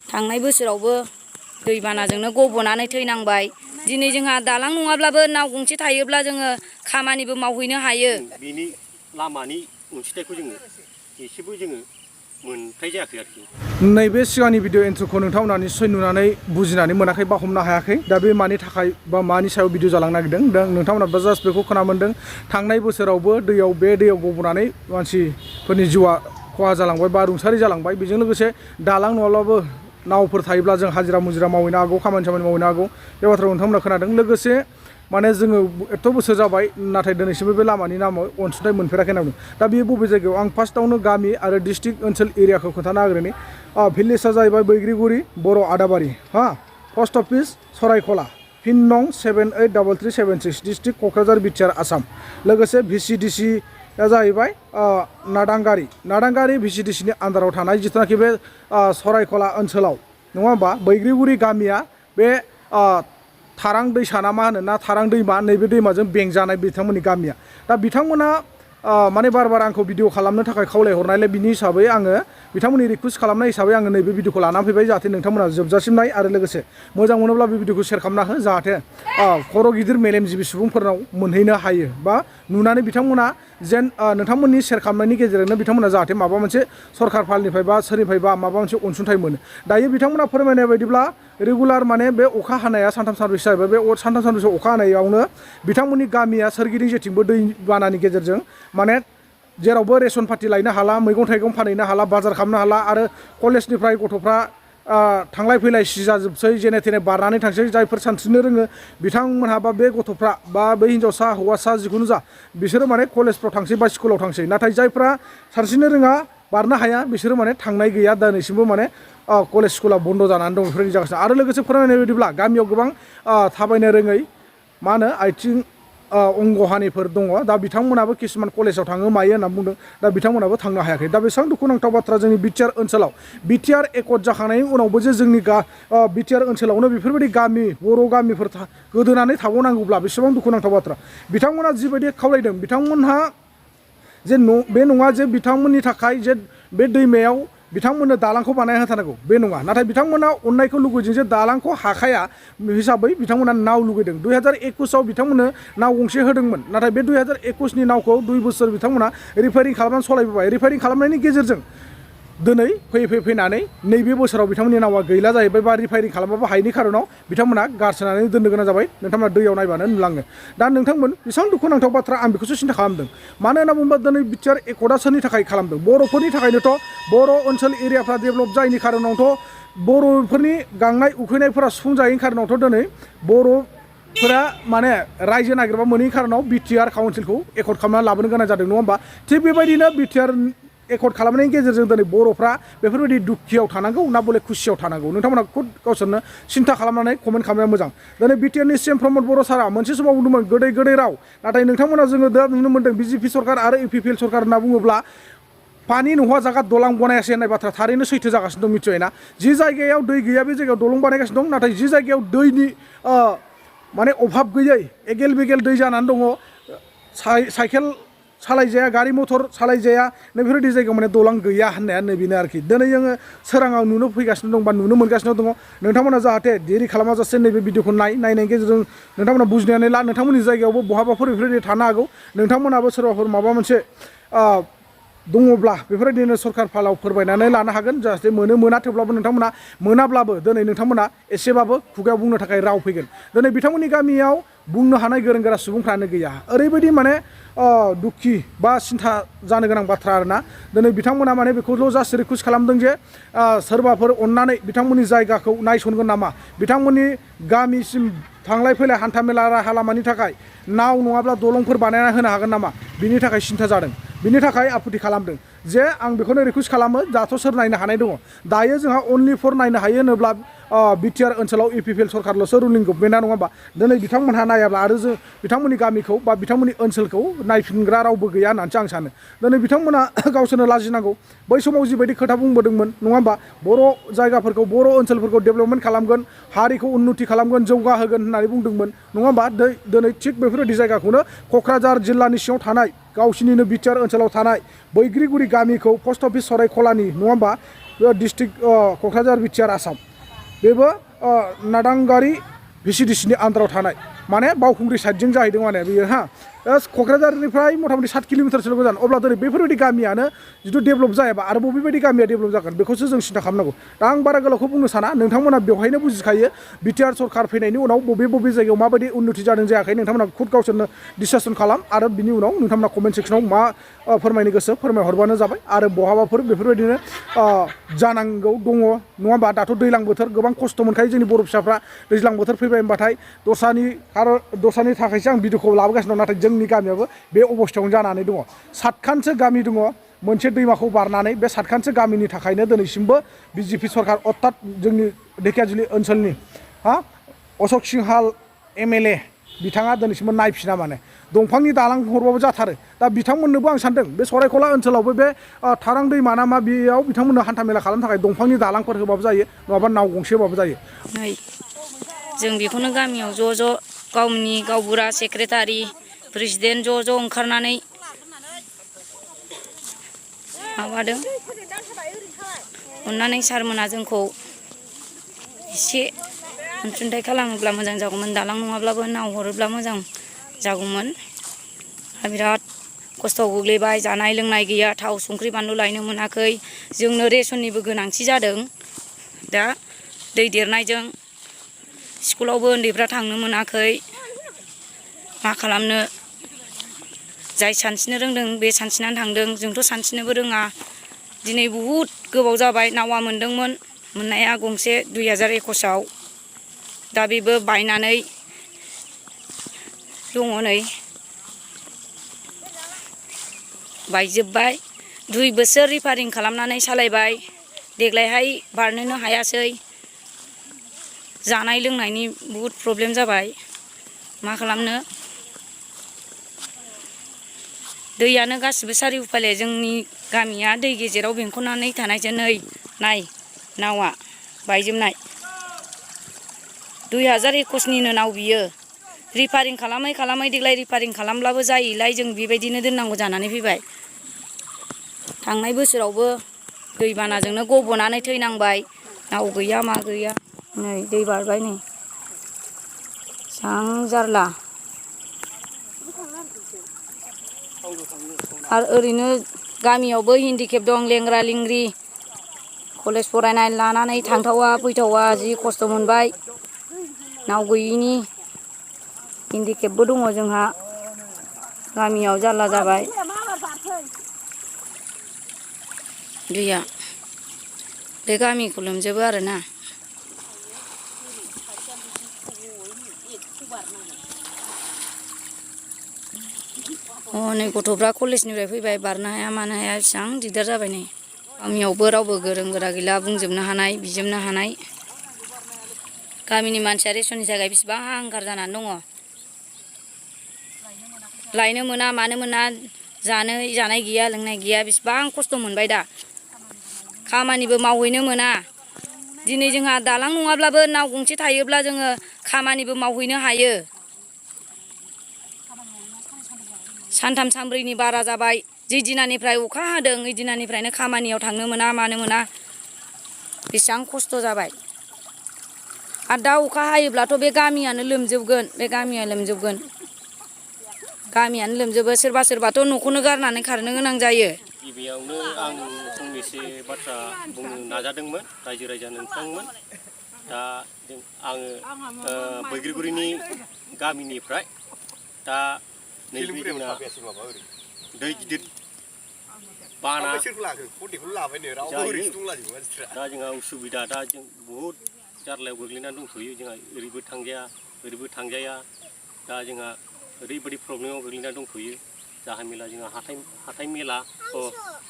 थांनाय बोसोरावबो दैबानाजोंनो गबनानै थैनांबाय। दिनै जोंहा दालां नङाब्लाबो नाव गंसे थायोब्ला जोङो खामानिबो मावहैनो हायो। बिनि लामानि अनसुंथाइखौ जोङो एसेबो जोङो मोनथाय जायाखै आरोखि। नैबे सिगांनि भिडिअ इन्ट्र'खौ नोंथांमोना निस्सय नुनानै बुजिनानै मोनाखै बा हमनो हायाखै। दा बे मानि थाखाय बा मानि सायाव भिडिअ जालांनो नागिरदों दा नोंथांमोना जास्ट बेखौ खोना मोन्दों। थांनाय बोसोरावबो बे दैयाव गबनानै मानसिफोरनि जिउआ खहा जालांबाय बा रुंसारि जालांबाय। बेजों लोगोसे दालां नङाब्लाबो नावफोर थायोब्ला जों हाजिरा मुजिरा मावहैनो हागौ, खामानि मावहैनो हागौ। बे बाथ्राखौ नोंथांमोना खोनादों। लोगोसे माने जोङो एथ' बोसोर जाबाय नाथाय दिनैसिमबो बे लामानि नामाव अनसुंथाइ मोनफेराखै होनना बुंदों। दा बेयो बबे जायगायाव आं फार्स्टआवनो गामि आरो डिस्ट्रिक्ट ओनसोल एरियाखौ खोन्थाना होग्रोनि। भिलेजआ जाहैबाय बैग्रिगुरि बर' आदाबारि पस्ट अफिस सरायखला पिन नं 783376 डिस्ट्रिक्ट क'क्राझार बिटिआर आसाम। लोगोसे VCDC जाहैबाय नादांगारि VCDCनि आन्दाराव थानाय जिथुनाखि बे सरायखला ओनसोलाव नङा होमबा बैग्रिगुरि गामिया बे थारां दैसा ना मा होनो ना थारां दैमा नैबे दैमाजों बेंजानाय बिथांमोननि गामिया। दा बिथांमोना माने बार आंखौ भिडिअ खालामनो थाखाय खावलायहरनायलाय बिनि हिसाबै आङो बिथांमोननि रिकुवेस्ट खालामनाय हिसाबै आङो नैबे भिडिअखौ लानानै फैबाय जाहाथे नोंथांमोना जोबजासिम नाय आरो लोगोसे मोजां मोनोब्ला बे भिडिअखौ शेयार खालामना हो जाहाथे खर' गिदिर मेलेमजिबि सुबुंफोरनाव मोनहैनो हायो बा नुनानै बिथांमोना जेन नोंथांमोननि शेयार खालामनायनि गेजेरजोंनो बिथांमोना जाहाथे माबा मोनसे सरकार फालनिफ्राय बा सोरनिफ्रायबा माबा मोनसे अनसुंथाइ मोनो। दायो बिथांमोना फोरमायनाय बायदिब्ला रेगुलार माने बे अखा हानाया सानथाम सानब्रैसो जाहैबाय। बे सानथाम सानब्रैसो अखा हानायावनो बिथांमोननि गामिया सोरगिदिं जेथिंबो दै बानानि गेजेरजों माने जेरावबो रेसन पाति लायनो हाला, मैगं थाइगं फानहैनो हाला, बाजार खालामनो हाला आरो कलेजनिफ्राय गथ'फ्रा थांलाय फैलाय सिजाजोबसै जेने थेने बारनानै थांसै। जायफोर सानस्रिनो रोङो बिथांमोनहा बा बे गथ'फ्रा बा बै हिन्जावसा हौवासा जिखुनु जा बिसोरो माने कलेजफ्राव थांसै बा स्कुलाव थांसै। नाथाय जायफ्रा सानस्रिनो रोङा बारनो हाया बिसोरो माने थांनाय गैया। दिनैसिमबो माने कलेज स्कुला बन्द' जानानै दं बेफोरबायदि जागासिनो। आरो लोगोसे फोरमायनाय बायदिब्ला गामियाव गोबां थाबायनो रोङै मा होनो आथिं अंगहानिफोर दङ। दा बिथांमोनाबो किसुमान कलेजाव थाङो मायो होनना बुंदों। दा बिथांमोनाबो थांनो हायाखै। दा बेसेबां दुखुनांथाव बाथ्रा जोंनि बिटिआर ओनसोलाव बिटिआर एकर्ड जाखांनायनि उनावबो जे जोंनि बिटिआर ओनसोलावनो बेफोरबायदि गामि बर' गामिफोर गोदोनानै थाबावनांगौब्ला बेसेबां दुखुनांथाव बाथ्रा। बिथांमोना जिबायदि खावलायदों बिथांमोनहा जे बे नङा जे बिथांमोननि थाखाय जे बे दैमायाव बिथांमोननो दालांखौ बानायना होथारनांगौ बे नङा। नाथाय बिथांमोना अननायखौ लुगैदों जे दालांखौ हाखाया हिसाबै बिथांमोना नाव लुगैदों। 2021आव बिथांमोननो नाव गंसे होदोंमोन। नाथाय बे 2021नि नावखौ 2 बोसोर बिथांमोना रिपेयारिं खालामनानै सालायबोबाय। रिपेयारिं खालामनायनि गेजेरजों दिनै फैनानै नैबे बोसोराव बिथांमोननि नावा गैला जाहैबाय बा रिपेयारिं खालामाबो हायैनि खारनाव बिथांमोना गारसोनानै दोननो गोनां जाबाय। नोंथांमोना दैयाव नायबानो नुलाङो। दा नोंथांमोन बेसेबां दुखुनांथाव बाथ्रा आं बेखौसो सिन्था खालामदों। मानो होनना बुङोबा दिनै बिटिआर एकर्डआ सोरनि थाखाय खालामदों? बर'फोरनि थाखायनोथ'। बर' ओनसोल एरियाफ्रा डेभेलप जायैनि खारनावथ' बर'फोरनि गांनाय उखैनायफोरा सुफुंजायैनि खारनावथ' दिनै बर'फोरा माने रायजो नागिरबा मोनैनि खारनाव बिटिआर काउन्सिलखौ एकर्ड खालामनानै लाबोनो गोनां जादों नङा होमबा? थिग बेबायदिनो बिटिआर एकर्ड खालामनायनि गेजेरजों दिनै बर'फ्रा बेफोरबायदि दुखियाव थानांगौ ना बले खुसियाव थानांगौ नोंथांमोना खुद गावसोरनो सिन्था खालामनानै कमेन्ट खालामनाया मोजां। दिनै बिटिआरनि CM प्रमद बर' सारा मोनसे समाव बुंदोंमोन गोदै राव। नाथाय नोंथांमोना जोङो दा नुनो मोन्दों BJP सरकार आरो UPPL सरकार होनना बुङोब्ला पानि नहा जागा दलां बनायासै होननाय बाथ्रा थारैनो सैथो जागासिनो दं मिथिबाय ना। जि जायगायाव दै गैया बे जायगायाव दलं बानायगासिनो दं। नाथाय जि जायगायाव दैनि माने अभाब गैयै एगेल बेगेल दै जानानै दङ साइकेल सालायजाया गारि मथर सालायजाया नैबेफोरबायदि जायगायाव माने दलां गैया होननाया नैबेनो आरोखि। दिनै जोङो सोराङाव नुनो फैगासिनो दं बा नुनो मोनगासिनो दङ। नोंथांमोना जाहाथे देरि खालामाजासे नैबे भिडिअखौ नायनायनि गेजेरजों नोंथांमोना बुजिनानै ला। नोंथांमोननि जायगायावबो बहाबाफोर बेफोरबायदि थानो हागौ। नोंथांमोनाबो सोरबाफोर माबा मोनसे दङब्ला बेफोरबायदिनो सरकार फालाव फोरमायनानै लानो हागोन। जाहाथे मोना थेवब्लाबो नोंथांमोना मोनाब्लाबो दिनै नोंथांमोना एसेबाबो खुगायाव बुंनो थाखाय राव फैगोन। दिनै बिथांमोननि गामियाव बुंनो हानाय गोरों गोरा सुबुंफ्रानो गैया। ओरैबायदि माने दुखि बा सिन्था जानो गोनां बाथ्रा आरोना। दिनै बिथांमोना माने बेखौल' जास्ट रिकुवेस्ट खालामदों जे सोरबाफोर अननानै बिथांमोननि जायगाखौ नायसनगोन नामा, बिथांमोननि गामिसिम थांलाय फैलाय हान्था मेला राहा लामानि थाखाय नाव नङाब्ला दलंफोर बानायना होनो हागोन नामा बिनि थाखाय सिन्था जादों। बिनि थाखाय आफुथि खालामदों जे आं बेखौनो रिकुवेस्ट खालामो दाथ' सोर नायनो हानाय दङ। दायो जोंहा अनलि फर नायनो हायो होनोब्ला बिटिआर ओनसोलाव UPPL सरकारल'सो रुलिं गभर्नमेन्टआ नङा होमबा? दिनै बिथांमोनहा नायाब्ला आरो जों बिथांमोननि गामिखौ बा बिथांमोननि ओनसोलखौ नायफिनग्रा रावबो गैया होननानैसो आं सानो। दिनै बिथांमोना गावसोरनो लाजिनांगौ। बै समाव जिबायदि खोथा बुंबोदोंमोन नङा होमबा? बर' जायगाफोरखौ बर' ओनसोलफोरखौ डेभेलपमेन्ट खालामगोन, हारिखौ उन्नति खालामगोन, जौगाहोगोन होननानै बुंदोंमोन नङा होमबा? दिनै थिग बेफोरबायदि जायगाखौनो क'क्राझार जिल्लानि सिङाव थानाय गावसिनिनो बिटिआर ओनसोलाव थानाय बैग्रिगुरि गामिखौ पस्ट अफिस सरायखलानि नङा होमबा डिस्ट्रिक्ट क'क्राझार बिटिआर आसाम बेबो नादांगारि भिसिडिसिनि आन्दाराव थानाय माने बावखुंग्रि साइडजों जाहैदों माने बियो हा क'क्राझारनिफ्राय मथा मथि 7 किल'मिटारसोल' गोजान अब्ला दिनै बेफोरबायदि गामियानो जुदि डेभेलप जायाबा आरो बबेबायदि गामिया डेभेलप जागोन बेखौसो जों सिन्था खालामनांगौ दा आं बारा गोलावखौ बुंनो साना नोंथांमोना बेवहायनो बुजिखायो बिटिआर सरकार फैनायनि उनाव बबे जायगायाव माबायदि उन्नति जादों जायाखै नोंथांमोना खुद गावसोरनो डिसकासन खालाम आरो बिनि उनाव नोंथांमोना कमेन्ट सेक्सनाव मा फोरमायनो गोसो फोरमायहरबानो जाबाय आरो बहाबाफोर बेफोरबायदिनो जानांगौ दङ नङा होमबा दाथ' दैज्लां बोथोर गोबां खस्थ' मोनखायो जोंनि बर' फिसाफ्रा दैज्लां बोथोर फैबाय होनबाथाय दस्रानि थाखायसो आं भिडिअखौ लाबोगासिनो दं नाथाय जोंनि गामियाबो बे अबस्थायावनो जानानै दङ 7खानसो गामि दङ मोनसे दैमाखौ बारनानै बे 7खानसो गामिनि थाखायनो दिनैसिमबो बिजेपि सरकार अर्थात जोंनि ढेकियाजुलि ओनसोलनि अशक सिंहाल MLA बिथाङा दिनैसिमबो नायफिना माने दंफांनि दालां हरबाबो जाथारो दा बिथांमोननोबो आं सानदों बे सरायखला ओनसोलावबो बे थारां दैमा ना मा बेयाव बिथांमोननो हान्थामेला खालामनो थाखाय दंफांनि दालांफोर होबाबो जायो नङाबा नाव गंसे होबाबो जायो जों बेखौनो गामियाव ज' गावनि गावबुरा सेक्रेटारि प्रेसिडेन्ट ज' ओंखारनानै माबादों अननानै सारमोना जोंखौ एसे अनसुंथाइ खालामोब्ला मोजां जागौमोन दालां नङाब्लाबो नाव हरोब्ला मोजां जागौमोन बिराद खस्थ' गोग्लैबाय जानाय लोंनाय गैया थाव संख्रि बानलु लायनो मोनाखै जोंनो रेसननिबो गोनांथि जादों दा दै देरनायजों स्कुलावबो उन्दैफ्रा थांनो मोनाखै मा खालामनो जाय सानस्रिनो रोंदों बे सानस्रिनानै थांदों जोंथ' सानस्रिनोबो रोङा दिनै बहुद गोबाव जाबाय नावा मोनदोंमोन मोननाया गंसे 2021आव दा बेबो बायनानै दङ नै बायजोब्बाय 2 बोसोर रिपारिं खालामनानै सालायबाय देग्लायहाय बारनोनो हायासै जानाय लोंनायनि बहुद प्रब्लेम जाबाय मा खालामनो दैयानो गासिबो सारि उफाले जोंनि गामिया दै गेजेराव बेंखननानै थानायसो नाय नावा बायजोबनाय 2021निनो नाव बियो रिपारिं खालामै देग्लाय रिपारिं खालामब्लाबो जायैलाय जों बेबायदिनो दोननांगौ जानानै फैबाय थांनाय बोसोरावबो दैबानाजोंनो गबनानै थैनांबाय नाव गैया मा गैया नै दै बारबाय नै सां जारला आरो ओरैनो गामियावबो हेन्डिकेप दं लेंग्रा लेंग्रि कलेज फरायनाय लानानै थांथावा फैथावा जि खस्थ' मोनबाय नाव गैयिनि हेन्डिकेपबो दङ जोंहा गामियाव जारला जाबाय दैया बे गामिखौ लोमजोबो आरोना नै गथ'फ्रा कलेजनिफ्राय फैबाय बारनो हाया मानो हाया बेसेबां दिगदार जाबाय नै गामियावबो रावबो गोरों गोरा गैला बुंजोबनो हानाय बिजोबनो हानाय गामिनि मानसिया रेसननि थाखाय बेसेबां हांगार जानानै दङ लायनो मोना मानो मोना जानाय गैया लोंनाय गैया बेसेबां खस्थ' मोनबाय दा खामानिबो मावहैनो मोना दिनै जोंहा दालां नङाब्लाबो नाव गंसे थायोब्ला जोङो खामानिबो मावहैनो हायो सानथाम सानब्रैनि बारा जाबाय जि दिनानिफ्राय अखा हादों ओइ दिनानिफ्रायनो खामानियाव थांनो मोना मानो मोना बेसेबां खस्थ' जाबाय आरो दा अखा हायोब्लाथ' बे गामियानो लोमजोबगोन गामियानो लोमजोबो सोरबाथ' न'खौनो गारनानै खारनो गोनां जायो गिबियावनो आं फंनैसो बाथ्रा बुंनो नाजादोंमोन रायजो राजा नोंथांमोन दा आङो बैग्रिगुरिनि गामिनिफ्राय दा नैबे जोंना दै गिदिर बाना दा जोंहा उसुबिदा दा जों बहुद जारलायाव गोग्लैनानै दंथ'यो जोंहा ओरैबो थांजाया ओरैबो थांजाया दा जोंहा ओरैबायदि प्रब्लेमाव गोग्लैना दंथ'यो जाहा मेला जोंहा हाथाय मेला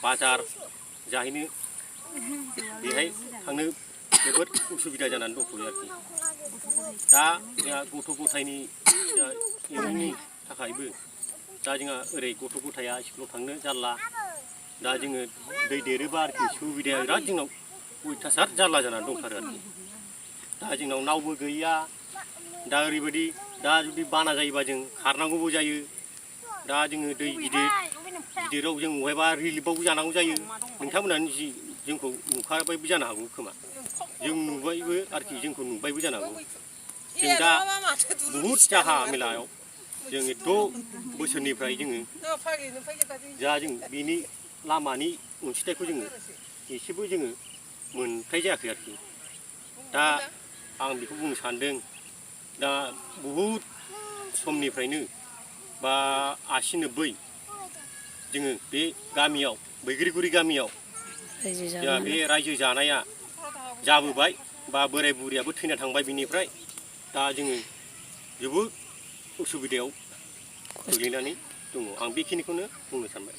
बाजार जाहैनो बेहाय थांनो जोबोद उसुबिदा जानानै दंथ'यो आरोखि दा जोंहा गथ' गथायनि इयुननि थाखायबो दा जोंहा ओरै गथ' गथाया स्कुलाव थांनो जारला दा जोङो दै देरोबा आरोखि सुबिदाया बिराद जोंनाव अयथासार जारला जानानै दंथारो आरोखि दा जोंनाव नावबो गैया दा ओरैबायदि दा जुदि बाना जायोबा जों खारनांगौबो जायो दा जोङो दै गिदिराव जों बहायबा रिलिफआवबो जानांगौ जायो नोंथांमोनानो जोंखौ नुखाबायबो जानो हागौ खोमा जों नुबायबो आरोखि जोंखौ नुबायबो जानो हागौ जों दा बहुद जाहा मेलायाव जों एथ' बोसोरनिफ्राय जोङो जा जों बिनि लामानि अनसुंथाइखौ जोङो एसेबो जोङो मोनथाय जायाखै आरोखि दा आं बेखौ बुंनो सानदों दा बहुद समनिफ्रायनो बा 80-90 जोङो बे गामियाव बैग्रिगुरि गामियाव जोंहा बे रायजो जानाया जाबोबाय बा बोराय बुरियाबो थैना थांबाय बिनिफ्राय दा जोङो जोबोद उसुबिदायाव गोग्लैनानै दङ आं बेखिनिखौनो बुंनो सानबाय।